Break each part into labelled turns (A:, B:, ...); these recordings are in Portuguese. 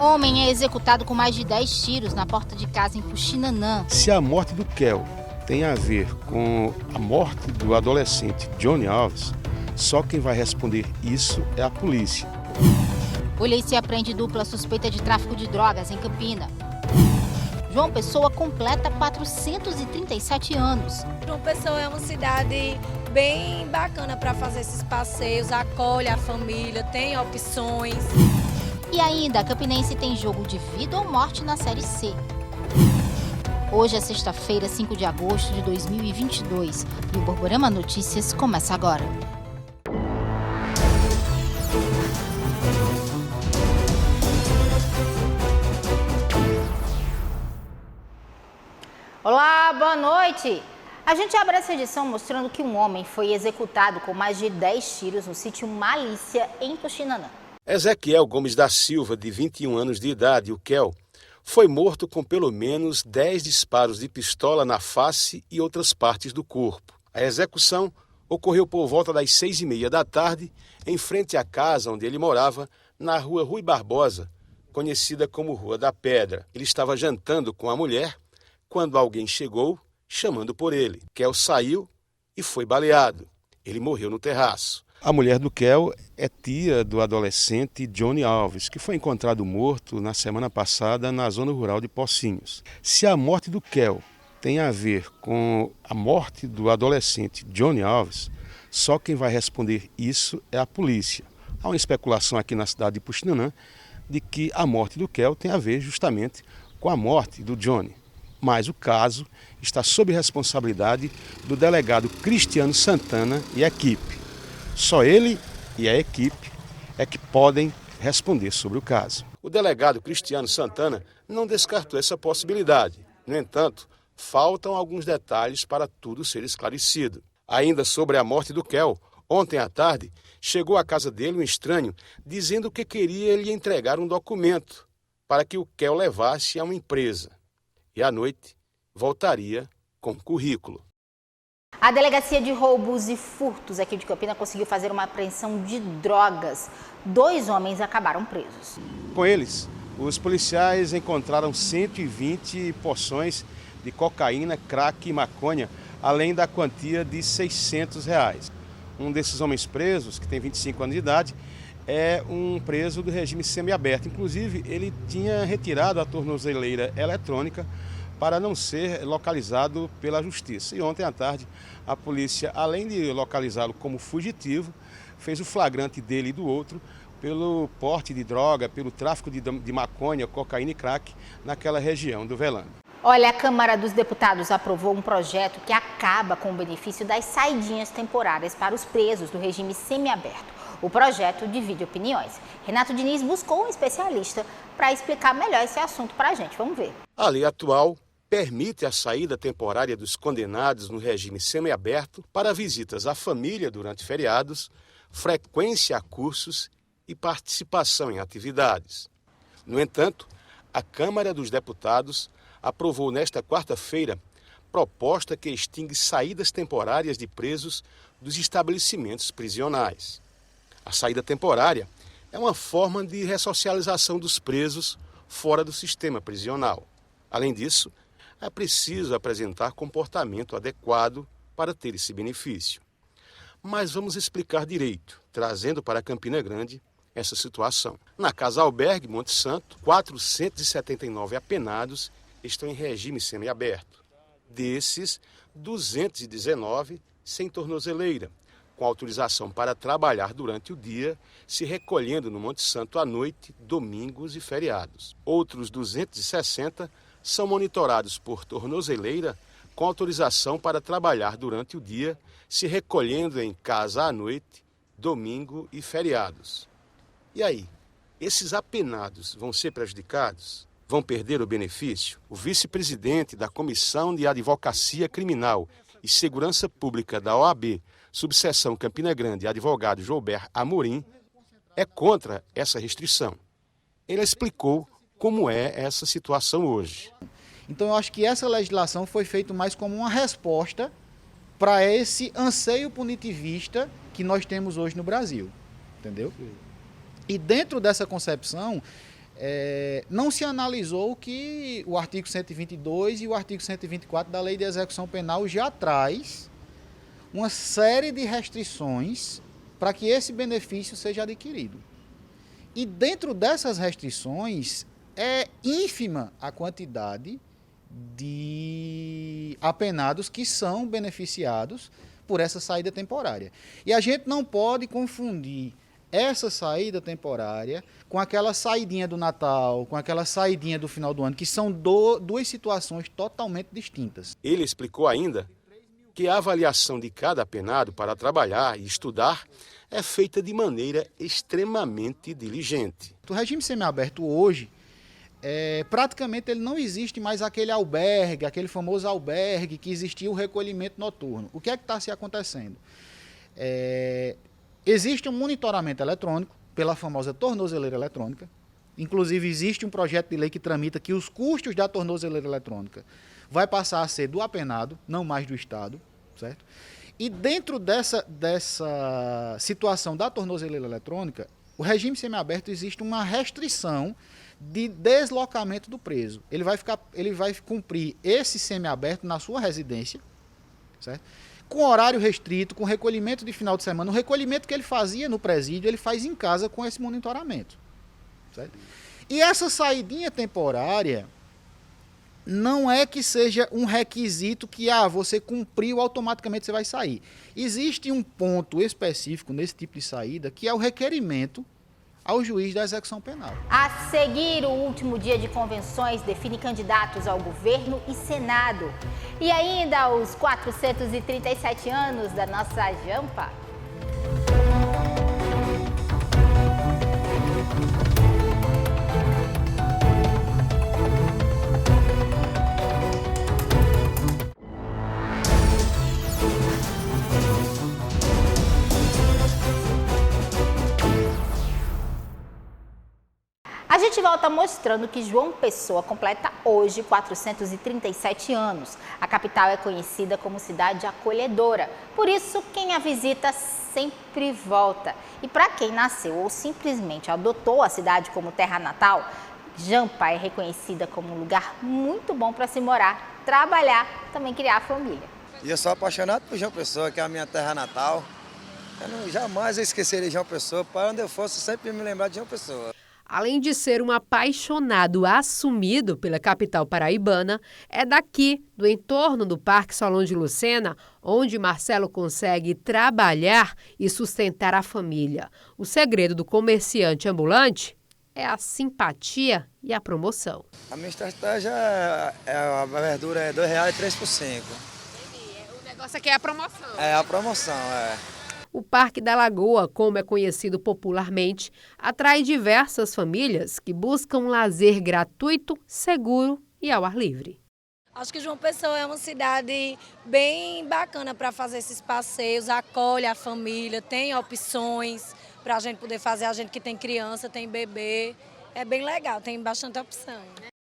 A: Homem é executado com mais de 10 tiros na porta de casa em Puxinanã.
B: Se a morte do Kel tem a ver com a morte do adolescente Johnny Alves, só quem vai responder isso é a polícia.
A: Polícia prende dupla suspeita de tráfico de drogas em Campina. João Pessoa completa 437 anos.
C: João Pessoa é uma cidade bem bacana para fazer esses passeios, acolhe a família, tem opções.
A: E ainda, a Campinense tem jogo de vida ou morte na Série C. Hoje é sexta-feira, 5 de agosto de 2022 e o Borborema Notícias começa agora. Olá, boa noite! A gente abre essa edição mostrando que um homem foi executado com mais de 10 tiros no sítio Malícia, em Puxinanã.
B: Ezequiel Gomes da Silva, de 21 anos de idade, o Kel, foi morto com pelo menos 10 disparos de pistola na face e outras partes do corpo. A execução ocorreu por volta das 6h30 da tarde, em frente à casa onde ele morava, na rua Rui Barbosa, conhecida como Rua da Pedra. Ele estava jantando com a mulher quando alguém chegou chamando por ele. Kel saiu e foi baleado. Ele morreu no terraço. A mulher do Kel é tia do adolescente Johnny Alves, que foi encontrado morto na semana passada na zona rural de Pocinhos. Se a morte do Kel tem a ver com a morte do adolescente Johnny Alves, só quem vai responder isso é a polícia. Há uma especulação aqui na cidade de Puxinanã de que a morte do Kel tem a ver justamente com a morte do Johnny. Mas o caso está sob responsabilidade do delegado Cristiano Santana e a equipe. Só ele e a equipe é que podem responder sobre o caso. O delegado Cristiano Santana não descartou essa possibilidade. No entanto, faltam alguns detalhes para tudo ser esclarecido. Ainda sobre a morte do Kel, ontem à tarde, chegou à casa dele um estranho dizendo que queria lhe entregar um documento para que o Kel levasse a uma empresa. E à noite voltaria com currículo.
A: A Delegacia de Roubos e Furtos aqui de Campina conseguiu fazer uma apreensão de drogas. 2 homens acabaram presos.
B: Com eles, os policiais encontraram 120 porções de cocaína, crack e maconha, além da quantia de R$600. Um desses homens presos, que tem 25 anos de idade, é um preso do regime semiaberto. Inclusive, ele tinha retirado a tornozeleira eletrônica para não ser localizado pela justiça. E ontem à tarde, a polícia, além de localizá-lo como fugitivo, fez o flagrante dele e do outro pelo porte de droga, pelo tráfico de maconha, cocaína e crack naquela região do Velame.
A: Olha, a Câmara dos Deputados aprovou um projeto que acaba com o benefício das saidinhas temporárias para os presos do regime semiaberto. O projeto divide opiniões. Renato Diniz buscou um especialista para explicar melhor esse assunto para a gente. Vamos ver.
B: A lei atual permite a saída temporária dos condenados no regime semiaberto para visitas à família durante feriados, frequência a cursos e participação em atividades. No entanto, a Câmara dos Deputados aprovou nesta quarta-feira proposta que extingue saídas temporárias de presos dos estabelecimentos prisionais. A saída temporária é uma forma de ressocialização dos presos fora do sistema prisional. Além disso, é preciso apresentar comportamento adequado para ter esse benefício. Mas vamos explicar direito, trazendo para Campina Grande essa situação. Na Casa Albergue Monte Santo, 479 apenados estão em regime semiaberto. Desses, 219 sem tornozeleira, com autorização para trabalhar durante o dia, se recolhendo no Monte Santo à noite, domingos e feriados. Outros 260 são monitorados por tornozeleira, com autorização para trabalhar durante o dia, se recolhendo em casa à noite, domingo e feriados. E aí, esses apenados vão ser prejudicados? Vão perder o benefício? O vice-presidente da Comissão de Advocacia Criminal e Segurança Pública da OAB, subseção Campina Grande, advogado Joubert Amorim, é contra essa restrição. Ele explicou como é essa situação hoje.
D: Então, eu acho que essa legislação foi feita mais como uma resposta para esse anseio punitivista que nós temos hoje no Brasil, entendeu? E dentro dessa concepção, não se analisou que o artigo 122 e o artigo 124 da Lei de Execução Penal já traz uma série de restrições para que esse benefício seja adquirido. E dentro dessas restrições, é ínfima a quantidade de apenados que são beneficiados por essa saída temporária. E a gente não pode confundir essa saída temporária com aquela saidinha do Natal, com aquela saidinha do final do ano, que são duas situações totalmente distintas.
B: Ele explicou ainda que a avaliação de cada apenado para trabalhar e estudar é feita de maneira extremamente diligente.
D: O regime semiaberto hoje, praticamente ele não existe mais aquele albergue, aquele famoso albergue que existia o recolhimento noturno. O que é que está se acontecendo? Existe um monitoramento eletrônico pela famosa tornozeleira eletrônica. Inclusive existe um projeto de lei que tramita que os custos da tornozeleira eletrônica vai passar a ser do apenado, não mais do Estado, certo? E dentro dessa situação da tornozeleira eletrônica, o regime semiaberto existe uma restrição de deslocamento do preso. Ele vai cumprir esse semiaberto na sua residência, certo? Com horário restrito, com recolhimento de final de semana. O recolhimento que ele fazia no presídio, ele faz em casa com esse monitoramento, certo? E essa saidinha temporária não é que seja um requisito que você cumpriu, automaticamente você vai sair. Existe um ponto específico nesse tipo de saída, que é o requerimento ao juiz da execução penal.
A: A seguir, o último dia de convenções define candidatos ao governo e Senado. E ainda os 437 anos da nossa Jampa. A gente volta mostrando que João Pessoa completa hoje 437 anos. A capital é conhecida como cidade acolhedora, por isso quem a visita sempre volta. E para quem nasceu ou simplesmente adotou a cidade como terra natal, Jampa é reconhecida como um lugar muito bom para se morar, trabalhar, também criar família.
E: E eu sou apaixonado por João Pessoa, que é a minha terra natal. Eu jamais esqueceria de João Pessoa, para onde eu fosse sempre me lembrar de João Pessoa.
F: Além de ser um apaixonado assumido pela capital paraibana, é daqui, do entorno do Parque Solon de Lucena, onde Marcelo consegue trabalhar e sustentar a família. O segredo do comerciante ambulante é a simpatia e a promoção.
E: A minha estratégia a verdura é R$ 2,03 por 5.
F: O negócio aqui é a promoção.
E: É a promoção,
F: O Parque da Lagoa, como é conhecido popularmente, atrai diversas famílias que buscam um lazer gratuito, seguro e ao ar livre.
C: Acho que João Pessoa é uma cidade bem bacana para fazer esses passeios, acolhe a família, tem opções para a gente poder fazer, a gente que tem criança, tem bebê, é bem legal, tem bastante opção.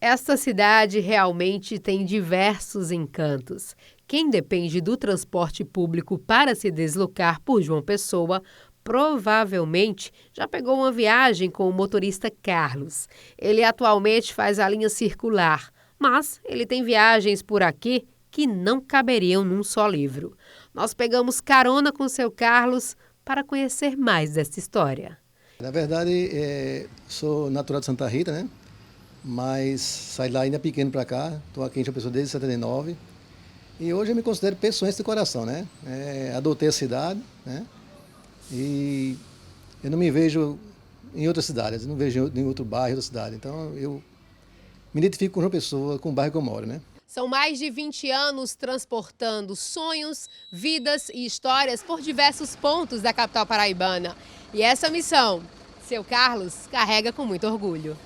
F: Esta cidade realmente tem diversos encantos. Quem depende do transporte público para se deslocar por João Pessoa, provavelmente já pegou uma viagem com o motorista Carlos. Ele atualmente faz a linha circular, mas ele tem viagens por aqui que não caberiam num só livro. Nós pegamos carona com o seu Carlos para conhecer mais dessa história.
G: Na verdade, sou natural de Santa Rita, né? Mas saí lá ainda pequeno para cá, estou aqui em João Pessoa desde 79. E hoje eu me considero pessoense de coração, né? Adotei a cidade, né? E eu não me vejo em outras cidades, não vejo em outro bairro, outra cidade. Então eu me identifico com João Pessoa, com o bairro que eu moro, né?
F: São mais de 20 anos transportando sonhos, vidas e histórias por diversos pontos da capital paraibana. E essa missão, seu Carlos carrega com muito orgulho.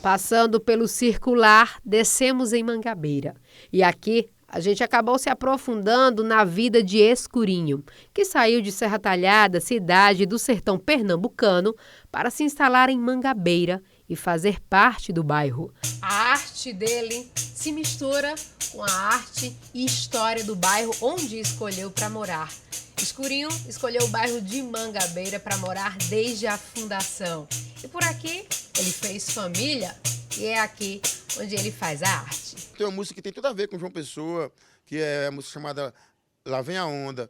F: Passando pelo circular, descemos em Mangabeira. E aqui a gente acabou se aprofundando na vida de Escurinho, que saiu de Serra Talhada, cidade do sertão pernambucano, para se instalar em Mangabeira e fazer parte do bairro. A arte dele se mistura com a arte e história do bairro onde escolheu para morar. Escurinho escolheu o bairro de Mangabeira para morar desde a fundação. E por aqui ele fez família e é aqui onde ele faz a arte.
H: Tem uma música que tem tudo a ver com João Pessoa, que é a música chamada Lá Vem a Onda.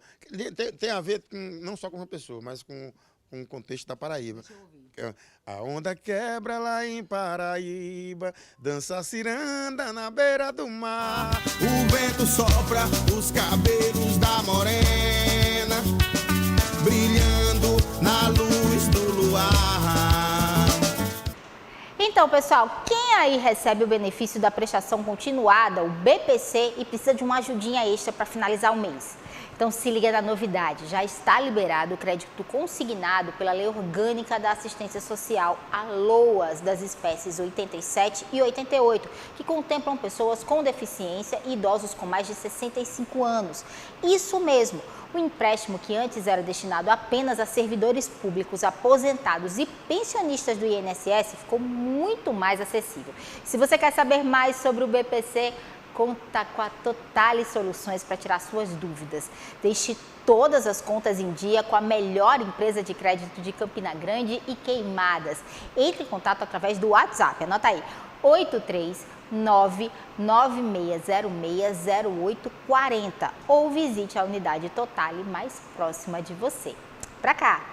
H: Tem a ver não só com João Pessoa, mas com o contexto da Paraíba. A onda quebra lá em Paraíba, dança ciranda na beira do mar. O vento sopra os cabelos da morena, brilhando na luz do luar.
A: Então, pessoal, quem aí recebe o benefício da prestação continuada, o BPC, e precisa de uma ajudinha extra para finalizar o mês? Então se liga na novidade, já está liberado o crédito consignado pela Lei Orgânica da Assistência Social, a LOAS, das espécies 87 e 88, que contemplam pessoas com deficiência e idosos com mais de 65 anos. Isso mesmo, o empréstimo que antes era destinado apenas a servidores públicos, aposentados e pensionistas do INSS ficou muito mais acessível. Se você quer saber mais sobre o BPC, conta com a Totale Soluções para tirar suas dúvidas. Deixe todas as contas em dia com a melhor empresa de crédito de Campina Grande e Queimadas. Entre em contato através do WhatsApp, anota aí, 83996060840 ou visite a unidade Totale mais próxima de você. Pra cá!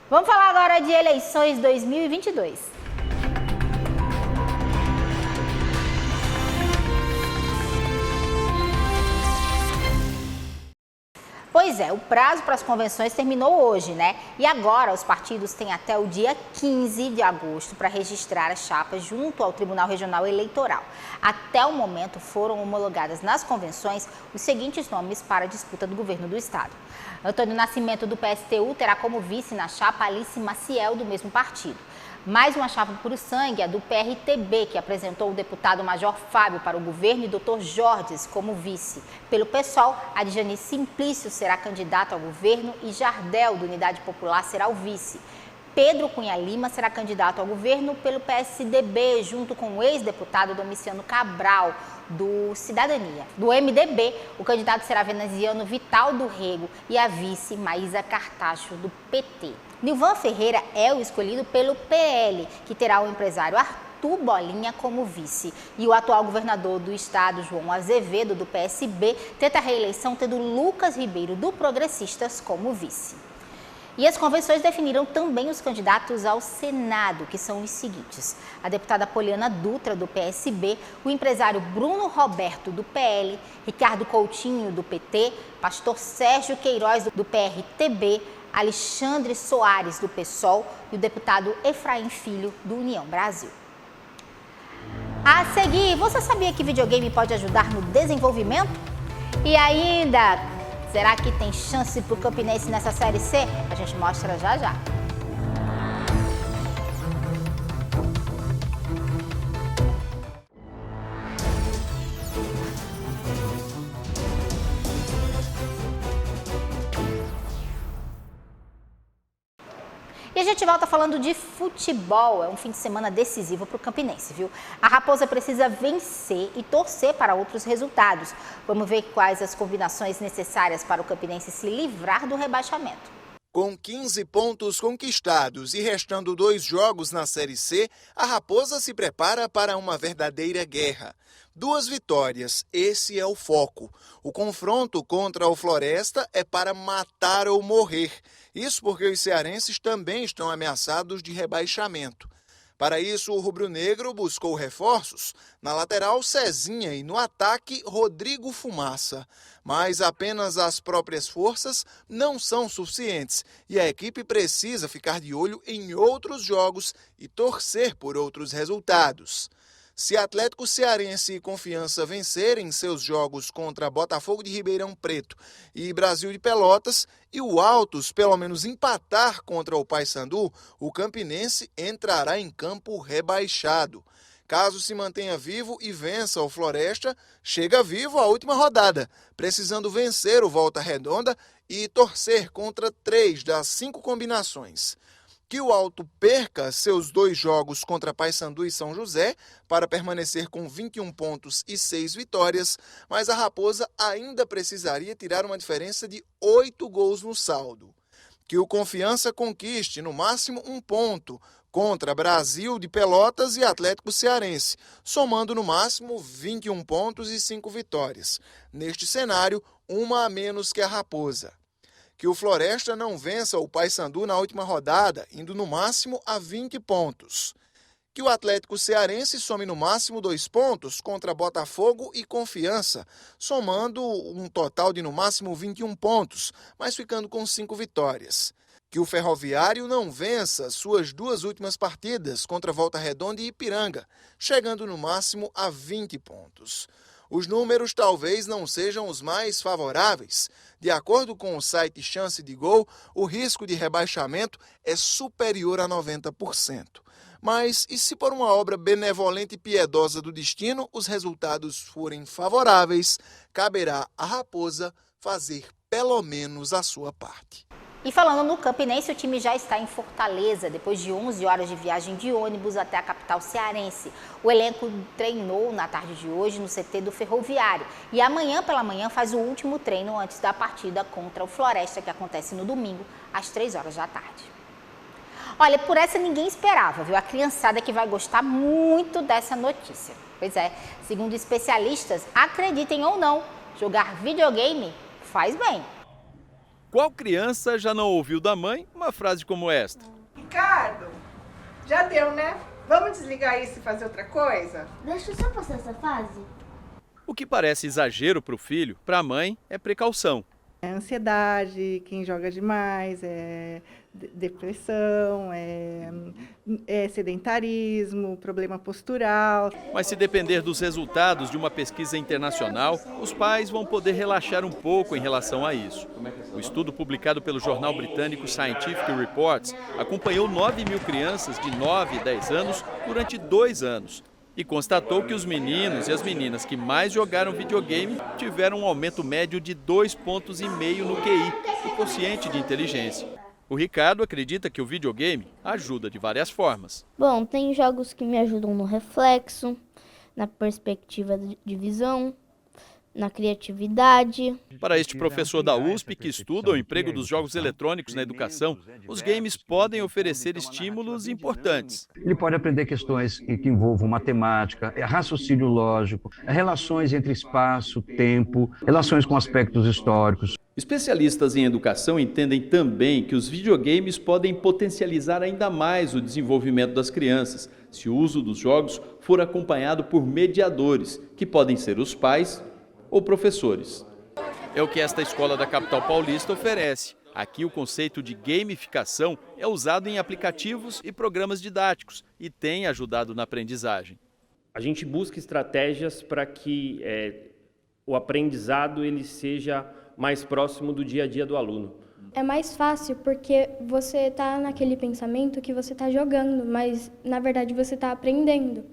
A: Vamos falar agora de eleições 2022. Pois é, o prazo para as convenções terminou hoje, né? E agora os partidos têm até o dia 15 de agosto para registrar as chapas junto ao Tribunal Regional Eleitoral. Até o momento foram homologadas nas convenções os seguintes nomes para a disputa do governo do estado. Antônio Nascimento, do PSTU, terá como vice na chapa Alice Maciel, do mesmo partido. Mais uma chapa puro sangue, a do PRTB, que apresentou o deputado Major Fábio para o governo e Dr. Jorges como vice. Pelo PSOL, Adjani Simplício será candidato ao governo e Jardel, do Unidade Popular, será o vice. Pedro Cunha Lima será candidato ao governo pelo PSDB, junto com o ex-deputado Domiciano Cabral, do Cidadania. Do MDB, o candidato será veneziano Vital do Rego e a vice Maísa Cartacho, do PT. Nilvan Ferreira é o escolhido pelo PL, que terá o empresário Arthur Bolinha como vice. E o atual governador do estado, João Azevedo, do PSB, tenta a reeleição tendo Lucas Ribeiro, do Progressistas, como vice. E as convenções definiram também os candidatos ao Senado, que são os seguintes: a deputada Poliana Dutra, do PSB, o empresário Bruno Roberto, do PL, Ricardo Coutinho, do PT, pastor Sérgio Queiroz, do PRTB, Alexandre Soares, do PSOL, e o deputado Efraim Filho, do União Brasil. A seguir, você sabia que videogame pode ajudar no desenvolvimento? E ainda, será que tem chance para o Campinense nessa Série C? A gente mostra já já. E a gente volta falando de futebol. É um fim de semana decisivo para o Campinense, viu? A Raposa precisa vencer e torcer para outros resultados. Vamos ver quais as combinações necessárias para o Campinense se livrar do rebaixamento.
I: Com 15 pontos conquistados e restando 2 jogos na Série C, a Raposa se prepara para uma verdadeira guerra. 2 vitórias, esse é o foco. O confronto contra o Floresta é para matar ou morrer. Isso porque os cearenses também estão ameaçados de rebaixamento. Para isso, o rubro-negro buscou reforços. Na lateral, Cezinha, e no ataque, Rodrigo Fumaça. Mas apenas as próprias forças não são suficientes e a equipe precisa ficar de olho em outros jogos e torcer por outros resultados. Se Atlético Cearense e Confiança vencerem seus jogos contra Botafogo de Ribeirão Preto e Brasil de Pelotas, e o Altos pelo menos empatar contra o Paysandu, o Campinense entrará em campo rebaixado. Caso se mantenha vivo e vença o Floresta, chega vivo à última rodada, precisando vencer o Volta Redonda e torcer contra 3 das 5 combinações. Que o Alto perca seus 2 jogos contra Paysandu e São José para permanecer com 21 pontos e 6 vitórias, mas a Raposa ainda precisaria tirar uma diferença de 8 gols no saldo. Que o Confiança conquiste no máximo 1 ponto contra Brasil de Pelotas e Atlético Cearense, somando no máximo 21 pontos e 5 vitórias. Neste cenário, uma a menos que a Raposa. Que o Floresta não vença o Paysandu na última rodada, indo no máximo a 20 pontos. Que o Atlético Cearense some no máximo 2 pontos contra Botafogo e Confiança, somando um total de no máximo 21 pontos, mas ficando com 5 vitórias. Que o Ferroviário não vença suas 2 últimas partidas contra Volta Redonda e Ipiranga, chegando no máximo a 20 pontos. Os números talvez não sejam os mais favoráveis. De acordo com o site Chance de Gol, o risco de rebaixamento é superior a 90%. Mas e se por uma obra benevolente e piedosa do destino os resultados forem favoráveis, caberá à Raposa fazer pelo menos a sua parte.
A: E falando no Campinense, o time já está em Fortaleza, depois de 11 horas de viagem de ônibus até a capital cearense. O elenco treinou na tarde de hoje no CT do Ferroviário e amanhã pela manhã faz o último treino antes da partida contra o Floresta, que acontece no domingo, às 3 horas da tarde. Olha, por essa ninguém esperava, viu? A criançada que vai gostar muito dessa notícia. Pois é, segundo especialistas, acreditem ou não, jogar videogame faz bem.
J: Qual criança já não ouviu da mãe uma frase como esta?
K: Ricardo, já deu, né? Vamos desligar isso e fazer outra coisa?
L: Deixa eu só passar essa fase.
J: O que parece exagero para o filho, para a mãe, é precaução.
K: É ansiedade, quem joga demais, é depressão, é sedentarismo, problema postural.
J: Mas se depender dos resultados de uma pesquisa internacional, os pais vão poder relaxar um pouco em relação a isso. O estudo publicado pelo jornal britânico Scientific Reports acompanhou 9.000 crianças de 9 e 10 anos durante 2 anos. E constatou que os meninos e as meninas que mais jogaram videogame tiveram um aumento médio de 2,5 pontos no QI, o quociente de inteligência. O Ricardo acredita que o videogame ajuda de várias formas.
L: Bom, tem jogos que me ajudam no reflexo, na perspectiva de visão, na criatividade.
J: Para este professor da USP que estuda o emprego dos jogos eletrônicos na educação, os games podem oferecer estímulos importantes.
M: Ele pode aprender questões que envolvam matemática, raciocínio lógico, relações entre espaço, tempo, relações com aspectos históricos.
J: Especialistas em educação entendem também que os videogames podem potencializar ainda mais o desenvolvimento das crianças, se o uso dos jogos for acompanhado por mediadores, que podem ser os pais ou professores. É o que esta escola da capital paulista oferece. Aqui o conceito de gamificação é usado em aplicativos e programas didáticos e tem ajudado na aprendizagem.
N: A gente busca estratégias para que o aprendizado ele seja mais próximo do dia a dia do aluno.
O: É mais fácil porque você está naquele pensamento que você está jogando, mas na verdade você está aprendendo.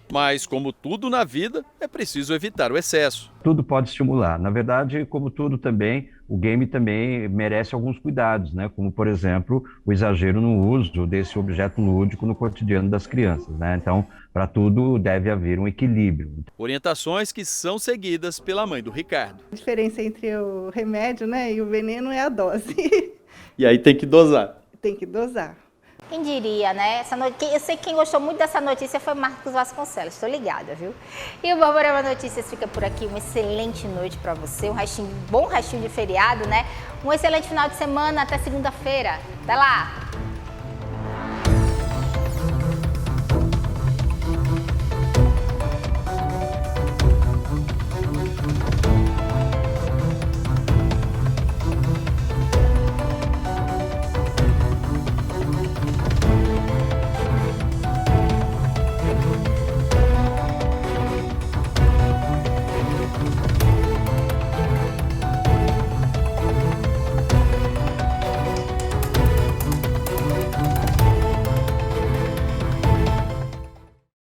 J: Mas, como tudo na vida, é preciso evitar o excesso.
M: Tudo pode estimular. Na verdade, como tudo também, o game também merece alguns cuidados, né? Como, por exemplo, o exagero no uso desse objeto lúdico no cotidiano das crianças, né? Então, para tudo deve haver um equilíbrio.
J: Orientações que são seguidas pela mãe do Ricardo.
K: A diferença entre o remédio, né, e o veneno é a dose.
J: E aí tem que dosar.
K: Tem que dosar.
A: Quem diria, né? Eu sei que quem gostou muito dessa notícia foi Marcos Vasconcelos, estou ligada, viu? E o Borborema Notícias fica por aqui. Uma excelente noite para você, bom restinho de feriado, né? Um excelente final de semana, até segunda-feira. Até lá!